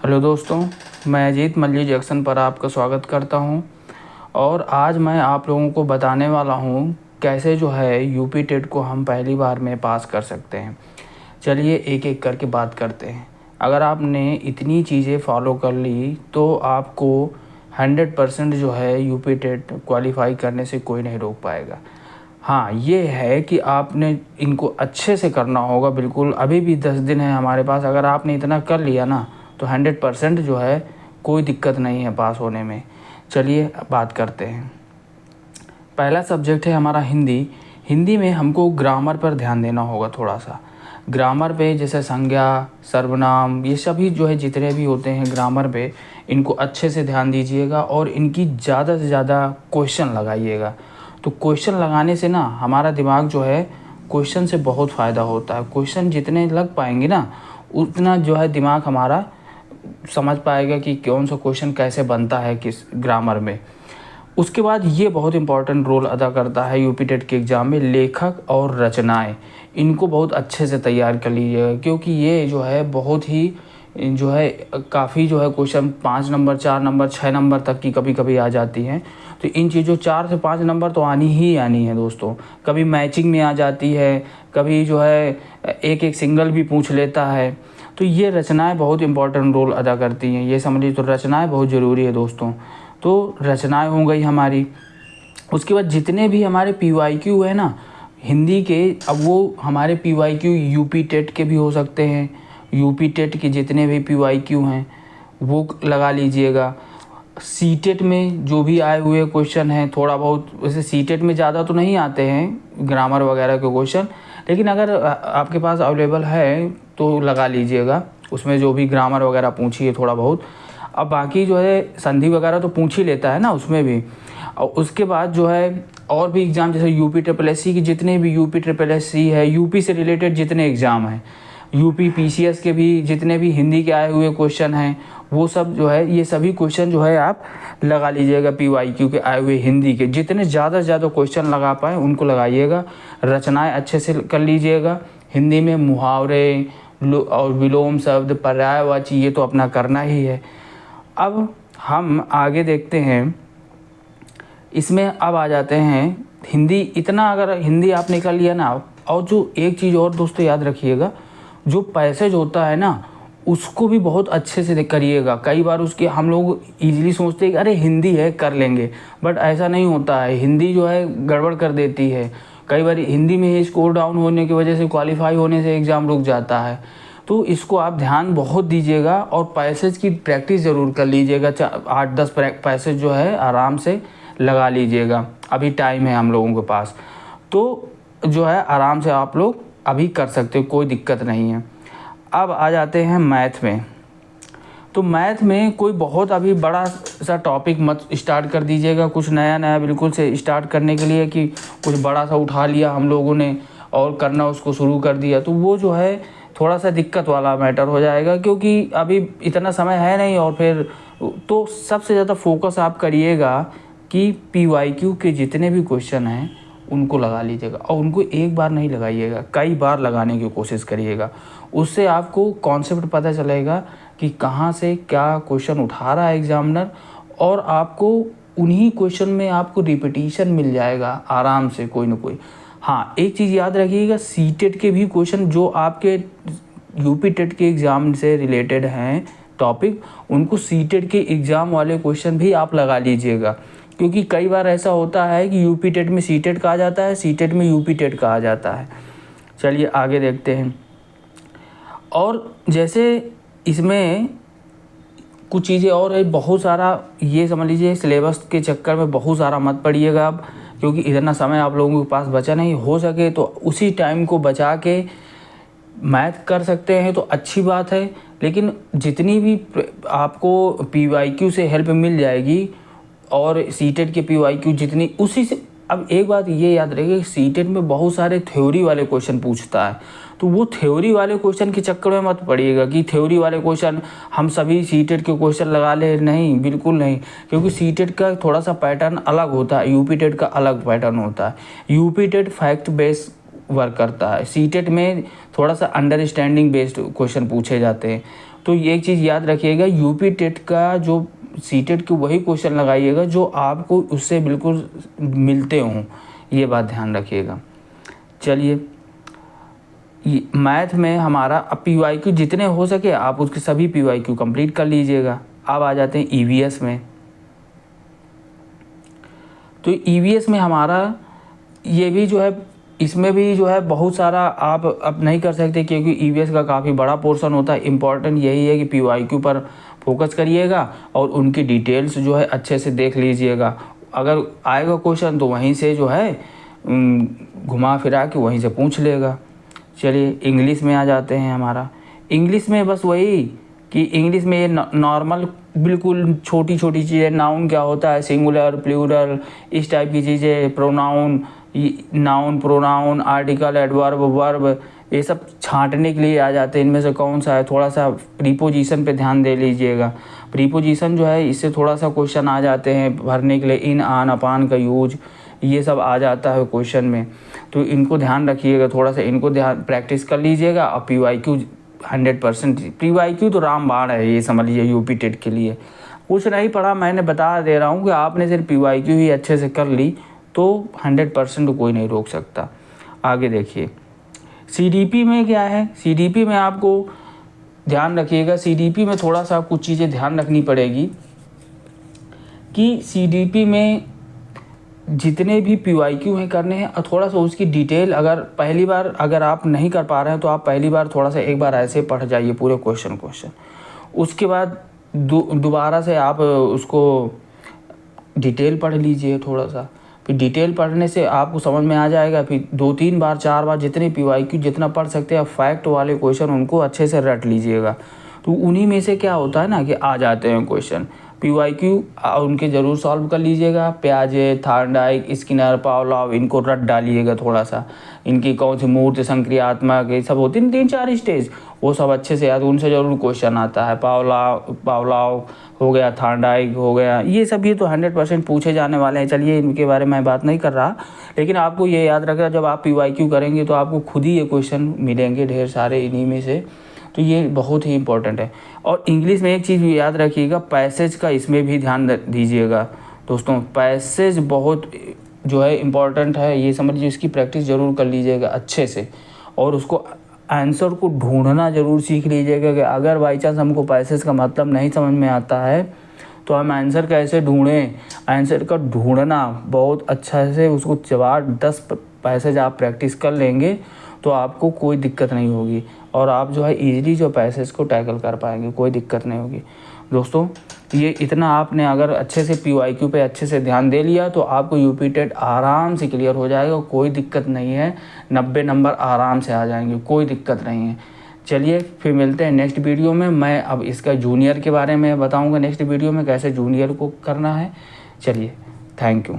Hello दोस्तों, मैं अजीत मल्ली junction पर आपका स्वागत करता हूं और आज मैं आप लोगों को बताने वाला हूं कैसे जो है यूपी टेट को हम पहली बार में पास कर सकते हैं। चलिए एक एक करके बात करते हैं। अगर आपने इतनी चीज़ें फॉलो कर ली तो आपको 100% जो है यूपी टेट क्वालिफाई करने से कोई नहीं रोक पाएगा। हाँ, ये है कि आपने इनको अच्छे से करना होगा। बिल्कुल, अभी भी 10 दिन है हमारे पास। अगर आपने इतना कर लिया ना तो 100% जो है कोई दिक्कत नहीं है पास होने में। चलिए बात करते हैं। पहला सब्जेक्ट है हमारा हिंदी। हिंदी में हमको ग्रामर पर ध्यान देना होगा थोड़ा सा। ग्रामर पे जैसे संज्ञा, सर्वनाम, ये सभी जो है जितने भी होते हैं ग्रामर पे, इनको अच्छे से ध्यान दीजिएगा और इनकी ज़्यादा से ज़्यादा क्वेश्चन लगाइएगा। तो क्वेश्चन लगाने से ना हमारा दिमाग जो है क्वेश्चन से बहुत फ़ायदा होता है। क्वेश्चन जितने लग पाएंगे ना उतना जो है दिमाग हमारा समझ पाएगा कि कौन सा क्वेश्चन कैसे बनता है किस ग्रामर में। उसके बाद ये बहुत इंपॉर्टेंट रोल अदा करता है यूपी टेट के एग्ज़ाम में, लेखक और रचनाएं। इनको बहुत अच्छे से तैयार कर लीजिएगा क्योंकि ये जो है बहुत ही जो है काफ़ी जो है क्वेश्चन 5 नंबर, 4 नंबर, 6 नंबर तक की कभी कभी आ जाती हैं। तो इन चीज़ों 4 से 5 नंबर तो आनी ही आनी है दोस्तों। कभी मैचिंग में आ जाती है, कभी जो है एक एक सिंगल भी पूछ लेता है। तो ये रचनाएं बहुत इंपॉर्टेंट रोल अदा करती हैं, ये समझिए। तो रचनाएं बहुत ज़रूरी है दोस्तों। तो रचनाएं हो गई हमारी। उसके बाद जितने भी हमारे PYQ है ना हिंदी के, अब वो हमारे PYQ यूपी टेट के भी हो सकते हैं। यूपी टेट के जितने भी PYQ हैं वो लगा लीजिएगा। सीटेट में जो भी आए हुए क्वेश्चन हैं, थोड़ा बहुत, वैसे सीटेट में ज़्यादा तो नहीं आते हैं ग्रामर वगैरह के क्वेश्चन, लेकिन अगर आपके पास अवेलेबल है तो लगा लीजिएगा। उसमें जो भी ग्रामर वगैरह पूछिए थोड़ा बहुत। अब बाकी जो है संधि वगैरह तो पूछ ही लेता है ना उसमें भी। और उसके बाद जो है और भी एग्ज़ाम जैसे यूपी ट्रिपल एस सी की, जितने भी यूपी ट्रिपल एस सी है, यूपी से रिलेटेड जितने एग्ज़ाम हैं, यूपी PCS के भी जितने भी हिंदी के आए हुए क्वेश्चन हैं, वो सब जो है ये सभी क्वेश्चन जो है आप लगा लीजिएगा। PYQ के आए हुए हिंदी के जितने ज़्यादा से ज़्यादा क्वेश्चन लगा पाएँ उनको लगाइएगा। रचनाएं अच्छे से कर लीजिएगा। हिंदी में मुहावरे और विलोम शब्द, पर्यायवाची, ये तो अपना करना ही है। अब हम आगे देखते हैं। इसमें अब आ जाते हैं हिंदी। इतना अगर हिंदी आपने कर लिया ना, और जो एक चीज़ और दोस्तों याद रखिएगा, जो पैसेज होता है ना उसको भी बहुत अच्छे से करिएगा। कई बार उसके हम लोग इजीली सोचते हैं कि अरे हिंदी है कर लेंगे, बट ऐसा नहीं होता है। हिंदी जो है गड़बड़ कर देती है। कई बार हिंदी में ही स्कोर डाउन होने की वजह से क्वालिफाई होने से एग्ज़ाम रुक जाता है। तो इसको आप ध्यान बहुत दीजिएगा और पैसेज की प्रैक्टिस ज़रूर कर लीजिएगा। 8-10 पैसेज जो है आराम से लगा लीजिएगा। अभी टाइम है हम लोगों के पास, तो जो है आराम से आप लोग अभी कर सकते हो, कोई दिक्कत नहीं है। अब आ जाते हैं मैथ में। तो मैथ में कोई बहुत अभी बड़ा सा टॉपिक मत स्टार्ट कर दीजिएगा। कुछ नया नया बिल्कुल से स्टार्ट करने के लिए कि कुछ बड़ा सा उठा लिया हम लोगों ने और करना उसको शुरू कर दिया, तो वो जो है थोड़ा सा दिक्कत वाला मैटर हो जाएगा क्योंकि अभी इतना समय है नहीं। और फिर तो सबसे ज़्यादा फोकस आप करिएगा कि PYQ के जितने भी क्वेश्चन हैं उनको लगा लीजिएगा। और उनको एक बार नहीं लगाइएगा, कई बार लगाने की कोशिश करिएगा। उससे आपको कॉन्सेप्ट पता चलेगा कि कहाँ से क्या क्वेश्चन उठा रहा है एग्जामिनर, और आपको उन्हीं क्वेश्चन में आपको रिपीटिशन मिल जाएगा आराम से कोई ना कोई। हाँ, एक चीज़ याद रखिएगा, सीटेट के भी क्वेश्चन जो आपके यूपी टेट के एग्ज़ाम से रिलेटेड हैं टॉपिक, उनको सीटेट के एग्ज़ाम वाले क्वेश्चन भी आप लगा लीजिएगा। क्योंकि कई बार ऐसा होता है कि यूपी टेट में सीटेट का आ जाता है, सीटेट में यूपी टेट का आ जाता है। चलिए आगे देखते हैं। और जैसे इसमें कुछ चीज़ें और है, बहुत सारा ये समझ लीजिए सिलेबस के चक्कर में बहुत सारा मत पढ़िएगा आप, क्योंकि इतना समय आप लोगों के पास बचा नहीं। हो सके तो उसी टाइम को बचा के मैथ कर सकते हैं तो अच्छी बात है, लेकिन जितनी भी आपको PYQ से हेल्प मिल जाएगी और सीटेट के PYQ जितनी उसी से। अब एक बात ये याद रखिए कि सीटेट में बहुत सारे थ्योरी वाले क्वेश्चन पूछता है, तो वो थ्योरी वाले क्वेश्चन के चक्कर में मत पड़िएगा कि थ्योरी वाले क्वेश्चन हम सभी सीटेट के क्वेश्चन लगा ले। नहीं, बिल्कुल नहीं, क्योंकि सीटेट का थोड़ा सा पैटर्न अलग होता है, यूपी टेट का अलग पैटर्न होता है। UP TET fact based work करता है, सीटेट में थोड़ा सा अंडरस्टैंडिंग बेस्ड क्वेश्चन पूछे जाते हैं। तो ये एक चीज़ याद रखिएगा, यूपी टेट का जो सीटेट के वही क्वेश्चन लगाइएगा जो आपको उससे बिल्कुल मिलते हों, ये बात ध्यान रखिएगा। चलिए, मैथ में हमारा अब PYQ जितने हो सके आप उसके सभी PYQ कंप्लीट कर लीजिएगा। अब आ जाते हैं EVS में। तो EVS में हमारा ये भी जो है, इसमें भी जो है बहुत सारा आप अब नहीं कर सकते क्योंकि EVS का काफ़ी बड़ा पोर्शन होता है। इम्पॉर्टेंट यही है कि PYQ पर फोकस करिएगा और उनकी डिटेल्स जो है अच्छे से देख लीजिएगा। अगर आएगा क्वेश्चन तो वहीं से जो है घुमा फिरा के वहीं से पूछ लेगा। चलिए, इंग्लिश में आ जाते हैं। हमारा इंग्लिश में बस वही कि इंग्लिश में ये नॉर्मल बिल्कुल छोटी छोटी चीज़ें, नाउन क्या होता है, सिंगुलर, प्लूरल, इस टाइप की चीज़ें, pronoun, noun, pronoun, article, adverb, verb, ये सब छांटने के लिए आ जाते हैं। इनमें से कौन सा है, थोड़ा सा प्रीपोजिशन पे ध्यान दे लीजिएगा। प्रीपोजिशन जो है इससे थोड़ा सा क्वेश्चन आ जाते हैं भरने के लिए, इन, आन, अपान का यूज, ये सब आ जाता है क्वेश्चन में। तो इनको ध्यान रखिएगा, थोड़ा सा इनको ध्यान प्रैक्टिस कर लीजिएगा। और PYQ 100%, PYQ तो रामबाण है, ये समझ लीजिए यूपी टेट के लिए। कुछ नहीं पढ़ा, मैंने बता दे रहा हूँ कि आपने सिर्फ PYQ ही अच्छे से कर ली तो 100% कोई नहीं रोक सकता। आगे देखिए, CDP में क्या है। CDP में आपको ध्यान रखिएगा, CDP में थोड़ा सा कुछ चीज़ें ध्यान रखनी पड़ेगी कि CDP में जितने भी PYQ हैं करने हैं, और थोड़ा सा उसकी डिटेल, अगर पहली बार अगर आप नहीं कर पा रहे हैं तो आप पहली बार थोड़ा सा एक बार ऐसे पढ़ जाइए पूरे क्वेश्चन। उसके बाद दोबारा से आप उसको डिटेल पढ़ लीजिए थोड़ा सा। फिर डिटेल पढ़ने से आपको समझ में आ जाएगा। फिर 2-3 बार 4 बार जितने PYQ जितना पढ़ सकते हैं, फैक्ट वाले क्वेश्चन उनको अच्छे से रट लीजिएगा। तो उन्हीं में से क्या होता है ना कि आ जाते हैं क्वेश्चन PYQ, उनके ज़रूर सॉल्व कर लीजिएगा। प्याजे, थार्नडाइक, स्किनर, पावलोव, इनको रट डालिएगा थोड़ा सा। इनकी कौन सी मूर्त, संक्रियात्मक, ये सब होती हैं 3-4 स्टेज, वो सब अच्छे से याद, उनसे ज़रूर क्वेश्चन आता है। पावलोव हो गया, थार्नडाइक हो गया, ये सब ये तो 100% पूछे जाने वाले हैं। चलिए, इनके बारे में बात नहीं कर रहा, लेकिन आपको ये याद रखना, जब आप PYQ करेंगे तो आपको खुद ही ये क्वेश्चन मिलेंगे ढेर सारे इन्हीं में से। तो ये बहुत ही इंपॉर्टेंट है। और इंग्लिश में एक चीज़ भी याद रखिएगा, पैसेज का इसमें भी ध्यान दीजिएगा दोस्तों। पैसेज बहुत जो है इम्पॉर्टेंट है, ये समझ लीजिए, इसकी प्रैक्टिस ज़रूर कर लीजिएगा अच्छे से। और उसको आंसर को ढूंढना ज़रूर सीख लीजिएगा कि अगर बाई चांस हमको पैसेज का मतलब नहीं समझ में आता है तो हम आंसर कैसे ढूंढें। आंसर का ढूंढना बहुत अच्छा से, उसको 4-10 पैसेज आप प्रैक्टिस कर लेंगे तो आपको कोई दिक्कत नहीं होगी और आप जो है ईजिली जो पैसेज को टैकल कर पाएंगे, कोई दिक्कत नहीं होगी दोस्तों। ये इतना आपने अगर अच्छे से PYQ पे अच्छे से ध्यान दे लिया तो आपको यूपी टेट आराम से क्लियर हो जाएगा, कोई दिक्कत नहीं है। 90 नंबर आराम से आ जाएंगे, कोई दिक्कत नहीं है। चलिए, फिर मिलते हैं नेक्स्ट वीडियो में। मैं अब इसका जूनियर के बारे में बताऊँगा नेक्स्ट वीडियो में, कैसे जूनियर को करना है। चलिए, थैंक यू।